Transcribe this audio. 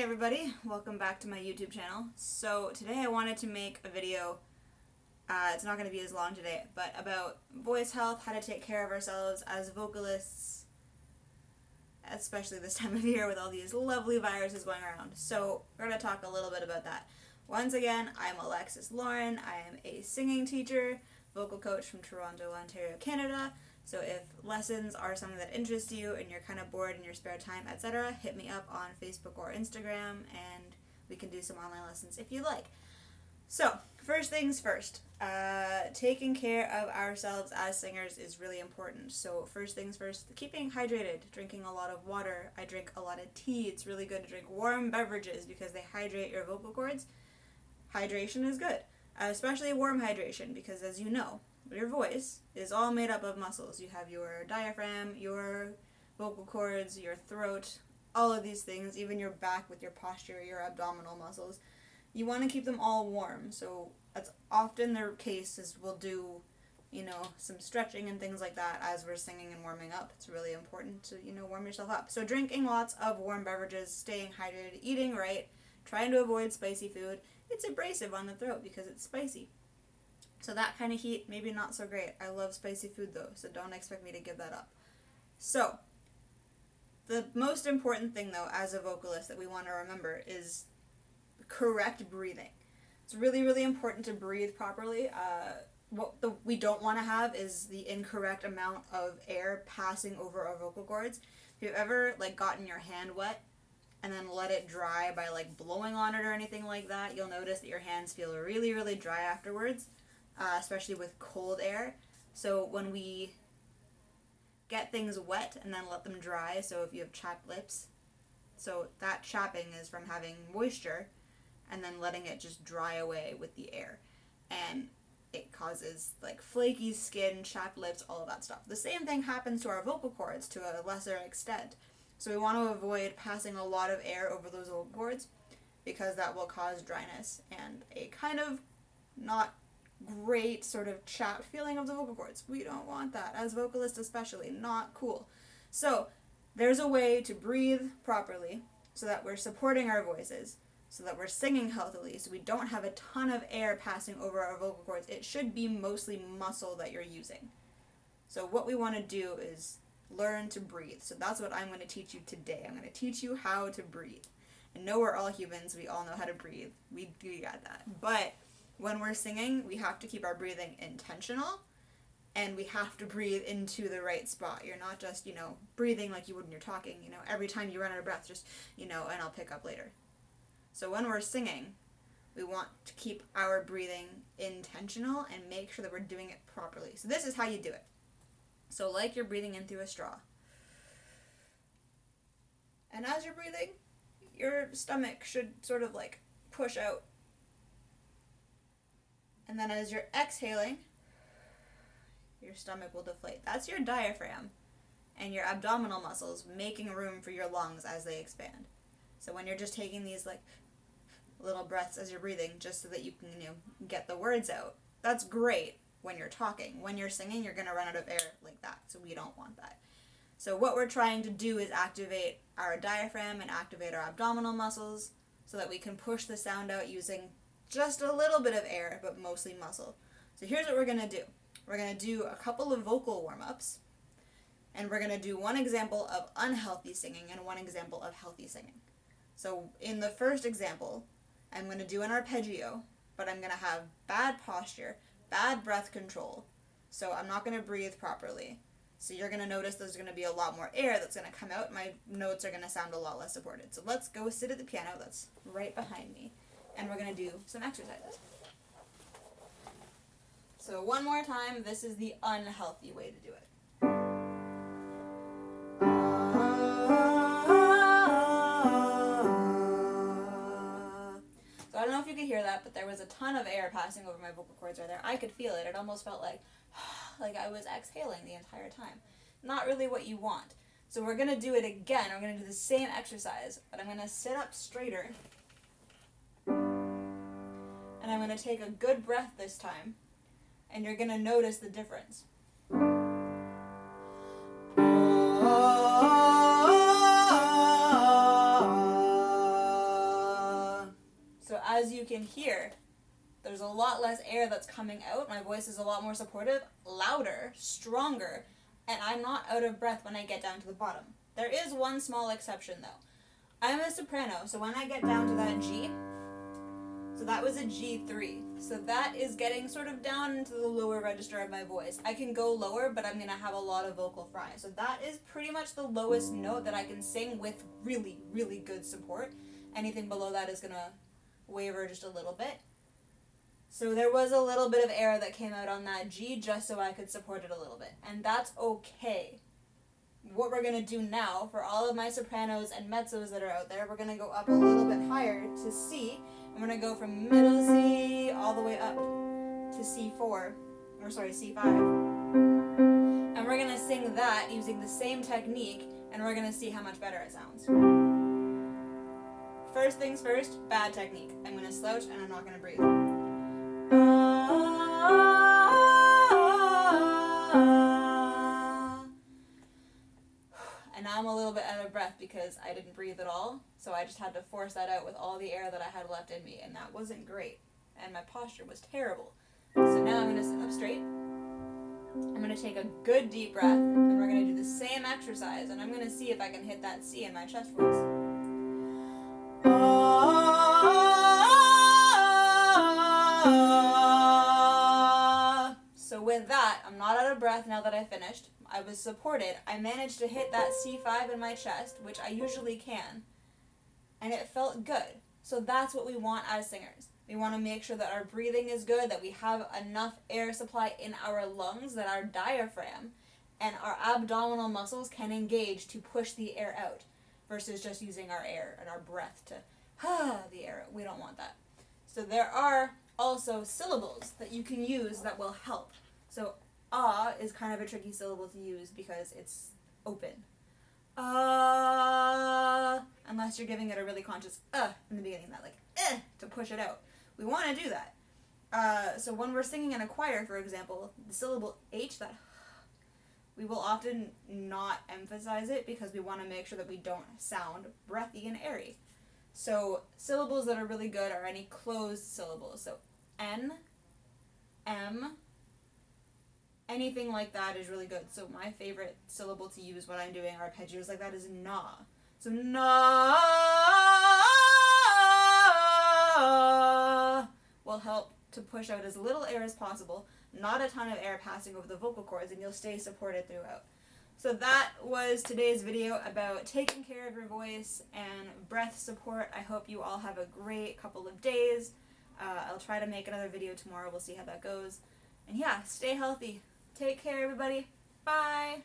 everybody, welcome back to my YouTube channel. So today I wanted to make a video, it's not going to be as long today, but about voice health, how to take care of ourselves as vocalists, especially this time of year with all these lovely viruses going around. So we're going to talk a little bit about that. Once again, I'm Alexis Lauren. I am a singing teacher, vocal coach from Toronto, Ontario, Canada. So if lessons are something that interests you and you're kind of bored in your spare time, etc., hit me up on Facebook or Instagram and we can do some online lessons if you like. So, first things first, taking care of ourselves as singers is really important. So first things first, keeping hydrated, drinking a lot of water. I drink a lot of tea. It's really good to drink warm beverages because they hydrate your vocal cords. Hydration is good, especially warm hydration, because as you know, your voice is all made up of muscles. You have your diaphragm, your vocal cords, your throat, all of these things, even your back with your posture, your abdominal muscles. You want to keep them all warm. So that's often the case is we'll do, some stretching and things like that as we're singing and warming up. It's really important to, warm yourself up. So drinking lots of warm beverages, staying hydrated, eating right, trying to avoid spicy food. It's abrasive on the throat because it's spicy. So that kind of heat, maybe not so great. I love spicy food though, so don't expect me to give that up. So, the most important thing though, as a vocalist that we want to remember is correct breathing. It's really, really important to breathe properly. What we don't want to have is the incorrect amount of air passing over our vocal cords. If you've ever gotten your hand wet and then let it dry by blowing on it or anything like that, you'll notice that your hands feel really, really dry afterwards. Especially with cold air. So when we get things wet and then let them dry, so if you have chapped lips, so that chapping is from having moisture and then letting it just dry away with the air. And it causes flaky skin, chapped lips, all of that stuff. The same thing happens to our vocal cords to a lesser extent. So we want to avoid passing a lot of air over those vocal cords because that will cause dryness and a kind of not great sort of chapped feeling of the vocal cords. We don't want that, as vocalists especially. Not cool. So there's a way to breathe properly so that we're supporting our voices, so that we're singing healthily, so we don't have a ton of air passing over our vocal cords. It should be mostly muscle that you're using. So what we want to do is learn to breathe. So that's what I'm going to teach you today. I'm going to teach you how to breathe. And know we're all humans. We all know how to breathe. We got that. But when we're singing, we have to keep our breathing intentional, and we have to breathe into the right spot. You're not just, breathing like you would when you're talking, every time you run out of breath, just, and I'll pick up later. So when we're singing, we want to keep our breathing intentional and make sure that we're doing it properly. So this is how you do it. So like you're breathing in through a straw. And as you're breathing, your stomach should sort of push out. And then as you're exhaling, your stomach will deflate. That's your diaphragm and your abdominal muscles making room for your lungs as they expand. So when you're just taking these little breaths as you're breathing just so that you can, get the words out, that's great when you're talking. When you're singing, you're going to run out of air like that, so we don't want that. So what we're trying to do is activate our diaphragm and activate our abdominal muscles so that we can push the sound out using just a little bit of air, but mostly muscle. So here's what we're going to do. We're going to do a couple of vocal warm-ups, and we're going to do one example of unhealthy singing and one example of healthy singing. So in the first example, I'm going to do an arpeggio, but I'm going to have bad posture, bad breath control, so I'm not going to breathe properly. So you're going to notice there's going to be a lot more air that's going to come out. My notes are going to sound a lot less supported. So let's go sit at the piano that's right behind me. And we're going to do some exercises. So one more time, this is the unhealthy way to do it. So I don't know if you could hear that, but there was a ton of air passing over my vocal cords right there. I could feel it. It almost felt like I was exhaling the entire time. Not really what you want. So we're going to do it again. We're going to do the same exercise, but I'm going to sit up straighter. And I'm going to take a good breath this time, and you're going to notice the difference. as you can hear, there's a lot less air that's coming out. My voice is a lot more supportive, louder, stronger, and I'm not out of breath when I get down to the bottom. There is one small exception though. I'm a soprano, so when I get down to that G, so that was a G3. So that is getting sort of down into the lower register of my voice. I can go lower, but I'm going to have a lot of vocal fry. So that is pretty much the lowest note that I can sing with really, really good support. Anything below that is going to waver just a little bit. So there was a little bit of air that came out on that G just so I could support it a little bit. And that's okay. What we're going to do now, for all of my sopranos and mezzos that are out there, we're going to go up a little bit higher to C. I'm going to go from middle C all the way up to C5. And we're going to sing that using the same technique, and we're going to see how much better it sounds. First things first, bad technique. I'm going to slouch and I'm not going to breathe. And now I'm a little bit out of breath because I didn't breathe at all, so I just had to force that out with all the air that I had left in me, and that wasn't great, and my posture was terrible. So now I'm going to sit up straight. I'm going to take a good deep breath, and we're going to do the same exercise, and I'm going to see if I can hit that C in my chest voice. So with that, I'm not out of breath now that I finished. I was supported. I managed to hit that C5 in my chest, which I usually can, and it felt good. So that's what we want as singers. We want to make sure that our breathing is good, that we have enough air supply in our lungs, that our diaphragm and our abdominal muscles can engage to push the air out, versus just using our air and our breath to the air out. We don't want that. So there are also syllables that you can use that will help. So ah is kind of a tricky syllable to use because it's open. Unless you're giving it a really conscious in the beginning, that like to push it out. We want to do that. So when we're singing in a choir, for example, the syllable H, that we will often not emphasize it because we want to make sure that we don't sound breathy and airy. So syllables that are really good are any closed syllables. So N, M, anything like that is really good. So my favorite syllable to use when I'm doing arpeggios like that is na. So na will help to push out as little air as possible, not a ton of air passing over the vocal cords, and you'll stay supported throughout. So that was today's video about taking care of your voice and breath support. I hope you all have a great couple of days. I'll try to make another video tomorrow. We'll see how that goes. And yeah, stay healthy. Take care, everybody. Bye.